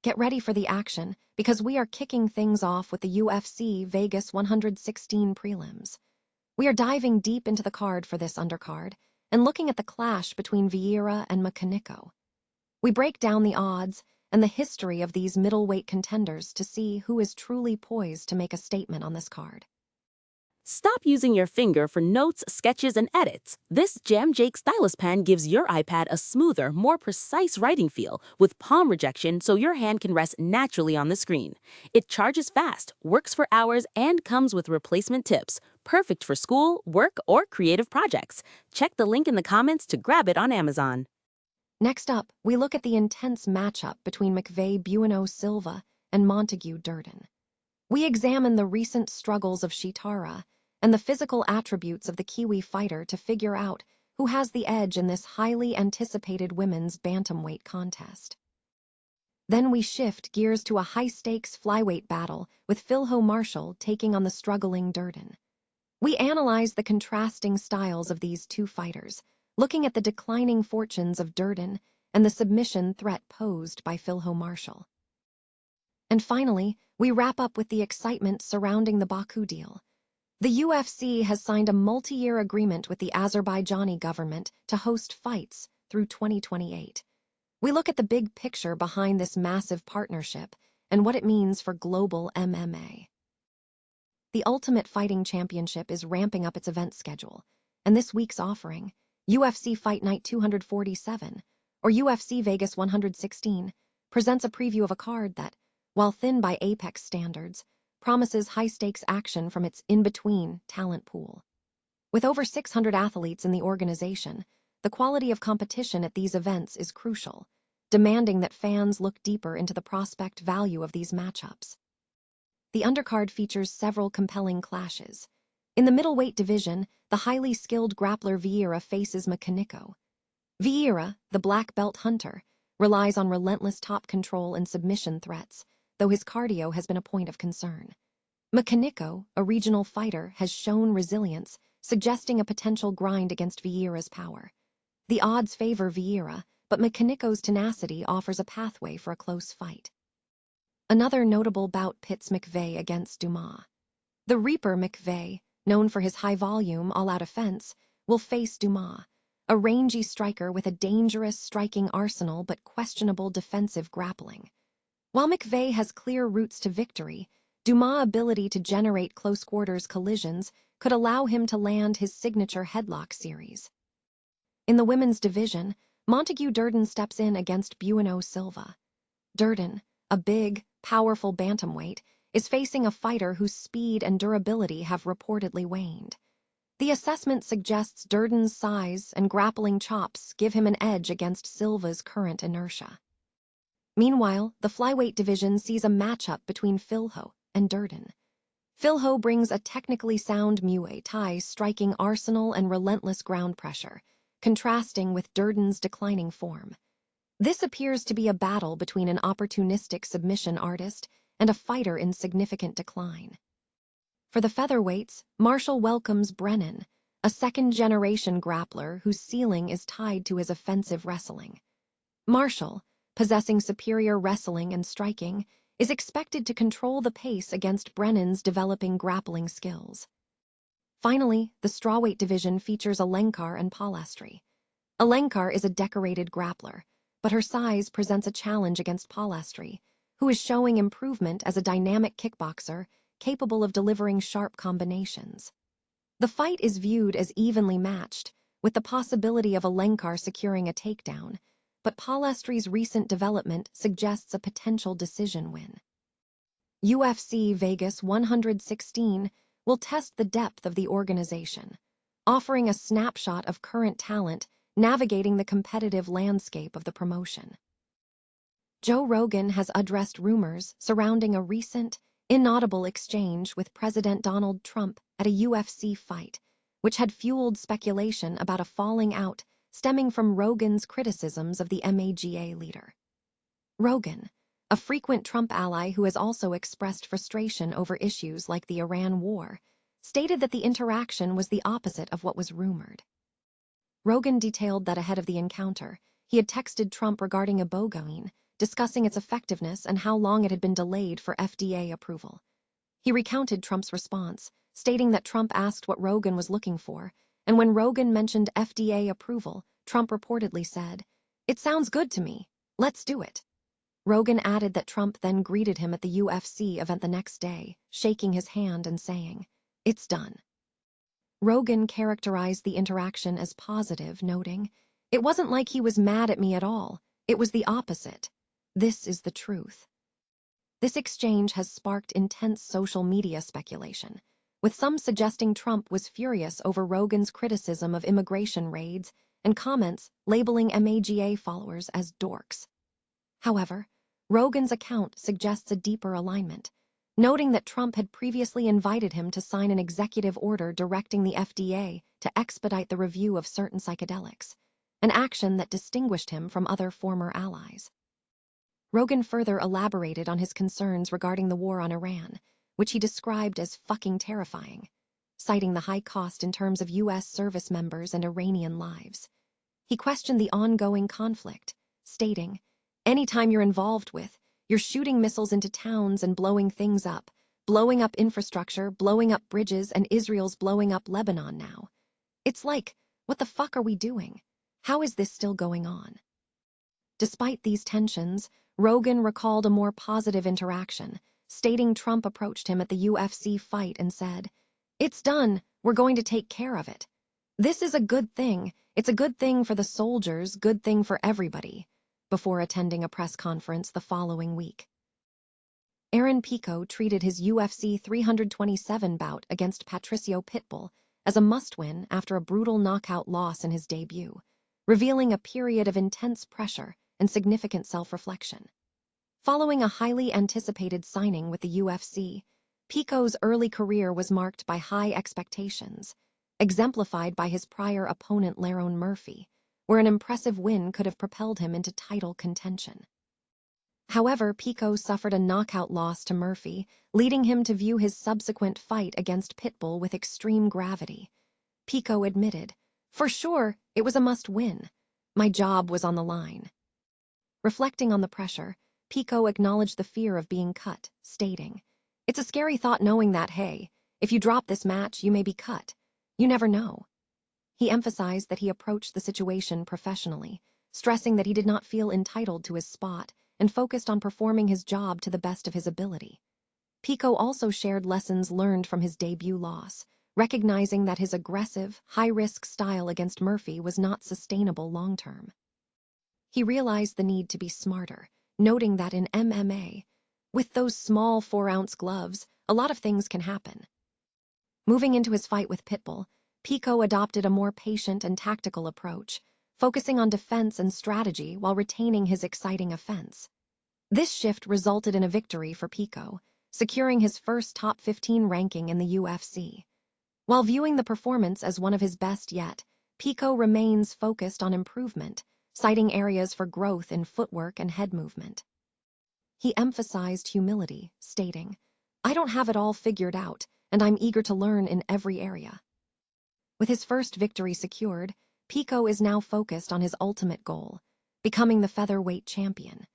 Get ready for the action, because we are kicking things off with the UFC Vegas 116 prelims. We are diving deep into the card for this undercard and looking at the clash between Vieira and McKinnico. We break down the odds and the history of these middleweight contenders to see who is truly poised to make a statement on this card. Stop using your finger for notes, sketches, and edits. This Jam Jake stylus pen gives your iPad a smoother, more precise writing feel with palm rejection so your hand can rest naturally on the screen. It charges fast, works for hours, and comes with replacement tips. Perfect for school, work, or creative projects. Check the link in the comments to grab it on Amazon. Next up, we look at the intense matchup between McVeigh Bueno Silva and Montague Durden. We examine the recent struggles of Shitara and the physical attributes of the Kiwi fighter to figure out who has the edge in this highly anticipated women's bantamweight contest. Then we shift gears to a high-stakes flyweight battle with Philho Marshall taking on the struggling Durden. We analyze the contrasting styles of these two fighters, looking at the declining fortunes of Durden and the submission threat posed by Philho Marshall. And finally, we wrap up with the excitement surrounding the Baku deal. The UFC has signed a multi-year agreement with the Azerbaijani government to host fights through 2028. We look at the big picture behind this massive partnership and what it means for global MMA. The Ultimate Fighting Championship is ramping up its event schedule, and this week's offering, UFC Fight Night 247, or UFC Vegas 116, presents a preview of a card that, while thin by Apex standards, promises high-stakes action from its in-between talent pool. With over 600 athletes in the organization, the quality of competition at these events is crucial, demanding that fans look deeper into the prospect value of these matchups. The undercard features several compelling clashes. In the middleweight division, the highly skilled grappler Vieira faces McKinnico. Vieira, the black belt hunter, relies on relentless top control and submission threats, though his cardio has been a point of concern. McKinnico, a regional fighter, has shown resilience, suggesting a potential grind against Vieira's power. The odds favor Vieira, but McKinnico's tenacity offers a pathway for a close fight. Another notable bout pits McVeigh against Dumas. The Reaper McVeigh, known for his high-volume, all-out offense, will face Dumas, a rangy striker with a dangerous striking arsenal but questionable defensive grappling. While McVeigh has clear routes to victory, Dumas' ability to generate close-quarters collisions could allow him to land his signature headlock series. In the women's division, Montague Durden steps in against Bueno Silva. Durden, a big, powerful bantamweight, is facing a fighter whose speed and durability have reportedly waned. The assessment suggests Durden's size and grappling chops give him an edge against Silva's current inertia. Meanwhile, the flyweight division sees a matchup between Philho and Durden. Philho brings a technically sound Muay Thai striking arsenal and relentless ground pressure, contrasting with Durden's declining form. This appears to be a battle between an opportunistic submission artist and a fighter in significant decline. For the featherweights, Marshall welcomes Brennan, a second-generation grappler whose ceiling is tied to his offensive wrestling. Marshall, possessing superior wrestling and striking, is expected to control the pace against Brennan's developing grappling skills. Finally, the strawweight division features Alenkar and Palastri. Alenkar is a decorated grappler, but her size presents a challenge against Palastri, who is showing improvement as a dynamic kickboxer capable of delivering sharp combinations. The fight is viewed as evenly matched, with the possibility of Alenkar securing a takedown, but Palastri's recent development suggests a potential decision win. UFC Vegas 116 will test the depth of the organization, offering a snapshot of current talent navigating the competitive landscape of the promotion. Joe Rogan has addressed rumors surrounding a recent, inaudible exchange with President Donald Trump at a UFC fight, which had fueled speculation about a falling out stemming from Rogan's criticisms of the MAGA leader. Rogan, a frequent Trump ally who has also expressed frustration over issues like the Iran war, stated that the interaction was the opposite of what was rumored. Rogan detailed that ahead of the encounter, he had texted Trump regarding Ibogaine, discussing its effectiveness and how long it had been delayed for FDA approval. He recounted Trump's response, stating that Trump asked what Rogan was looking for, and when Rogan mentioned FDA approval, Trump reportedly said, "It sounds good to me. Let's do it." Rogan added that Trump then greeted him at the UFC event the next day, shaking his hand and saying, "It's done." Rogan characterized the interaction as positive, noting, "It wasn't like he was mad at me at all. It was the opposite. This is the truth." This exchange has sparked intense social media speculation, with some suggesting Trump was furious over Rogan's criticism of immigration raids and comments labeling MAGA followers as dorks. However, Rogan's account suggests a deeper alignment, noting that Trump had previously invited him to sign an executive order directing the FDA to expedite the review of certain psychedelics, an action that distinguished him from other former allies. Rogan further elaborated on his concerns regarding the war on Iran, which he described as fucking terrifying, citing the high cost in terms of U.S. service members and Iranian lives. He questioned the ongoing conflict, stating, "Anytime you're involved with, you're shooting missiles into towns and blowing things up, blowing up infrastructure, blowing up bridges, and Israel's blowing up Lebanon now. It's like, what the fuck are we doing? How is this still going on?" Despite these tensions, Rogan recalled a more positive interaction, stating Trump approached him at the UFC fight and said, "It's done, we're going to take care of it. This is a good thing, it's a good thing for the soldiers, good thing for everybody," before attending a press conference the following week. Aaron Pico treated his UFC 327 bout against Patricio Pitbull as a must-win after a brutal knockout loss in his debut, revealing a period of intense pressure and significant self-reflection. Following a highly anticipated signing with the UFC, Pico's early career was marked by high expectations, exemplified by his prior opponent Lerone Murphy, where an impressive win could have propelled him into title contention. However, Pico suffered a knockout loss to Murphy, leading him to view his subsequent fight against Pitbull with extreme gravity. Pico admitted, "For sure, it was a must-win. My job was on the line." Reflecting on the pressure, Pico acknowledged the fear of being cut, stating, "It's a scary thought knowing that, hey, if you drop this match, you may be cut. You never know." He emphasized that he approached the situation professionally, stressing that he did not feel entitled to his spot and focused on performing his job to the best of his ability. Pico also shared lessons learned from his debut loss, recognizing that his aggressive, high-risk style against Murphy was not sustainable long-term. He realized the need to be smarter, noting that in MMA, with those small 4-ounce gloves, a lot of things can happen. Moving into his fight with Pitbull, Pico adopted a more patient and tactical approach, focusing on defense and strategy while retaining his exciting offense. This shift resulted in a victory for Pico, securing his first top 15 ranking in the UFC. While viewing the performance as one of his best yet, Pico remains focused on improvement, citing areas for growth in footwork and head movement. He emphasized humility, stating, "I don't have it all figured out, and I'm eager to learn in every area." With his first victory secured, Pico is now focused on his ultimate goal, becoming the featherweight champion.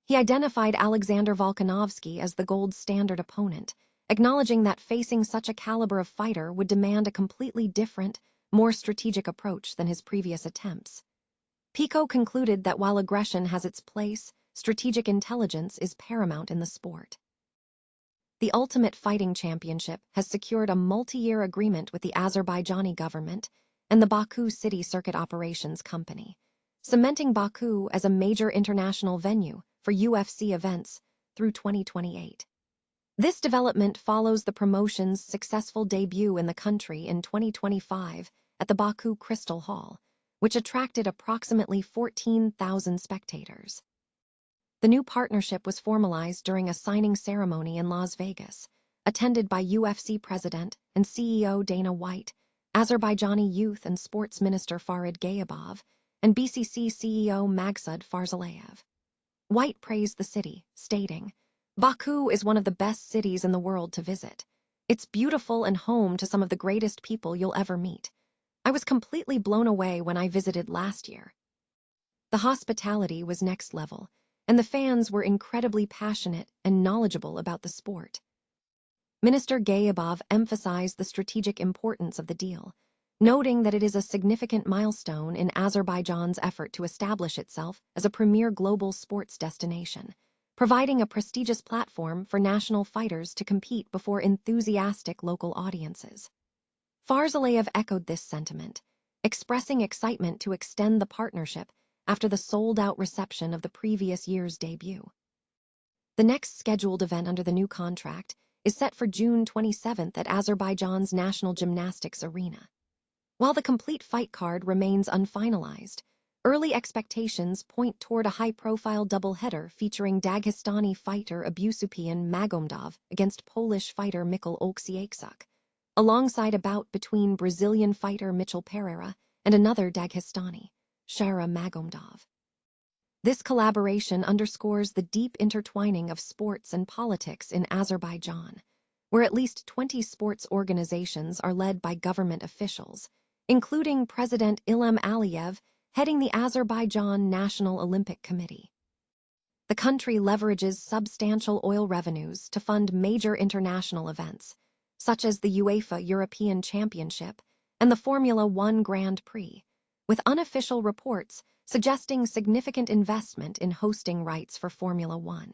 He identified Alexander Volkanovski as the gold standard opponent, acknowledging that facing such a caliber of fighter would demand a completely different, more strategic approach than his previous attempts. Pico concluded that while aggression has its place, strategic intelligence is paramount in the sport. The Ultimate Fighting Championship has secured a multi-year agreement with the Azerbaijani government and the Baku City Circuit Operations Company, cementing Baku as a major international venue for UFC events through 2028. This development follows the promotion's successful debut in the country in 2025 at the Baku Crystal Hall, which attracted approximately 14,000 spectators. The new partnership was formalized during a signing ceremony in Las Vegas, attended by UFC President and CEO Dana White, Azerbaijani Youth and Sports Minister Farid Gayabov, and BCC CEO Magsud Farzalayev. White praised the city, stating, "Baku is one of the best cities in the world to visit. It's beautiful and home to some of the greatest people you'll ever meet. I was completely blown away when I visited last year." The hospitality was next level, and the fans were incredibly passionate and knowledgeable about the sport. Minister Gayabov emphasized the strategic importance of the deal, noting that it is a significant milestone in Azerbaijan's effort to establish itself as a premier global sports destination, providing a prestigious platform for national fighters to compete before enthusiastic local audiences. Farzaleyev echoed this sentiment, expressing excitement to extend the partnership after the sold-out reception of the previous year's debut. The next scheduled event under the new contract is set for June 27th at Azerbaijan's National Gymnastics Arena. While the complete fight card remains unfinalized, early expectations point toward a high-profile doubleheader featuring Dagestani fighter Abusupian Magomedov against Polish fighter Mikhail Oleksiejczuk, alongside a bout between Brazilian fighter Mitchell Pereira and another Dagestani, Shara Magomedov. This collaboration underscores the deep intertwining of sports and politics in Azerbaijan, where at least 20 sports organizations are led by government officials, including President Ilham Aliyev heading the Azerbaijan National Olympic Committee. The country leverages substantial oil revenues to fund major international events, such as the UEFA European Championship and the Formula One Grand Prix, with unofficial reports suggesting significant investment in hosting rights for Formula One.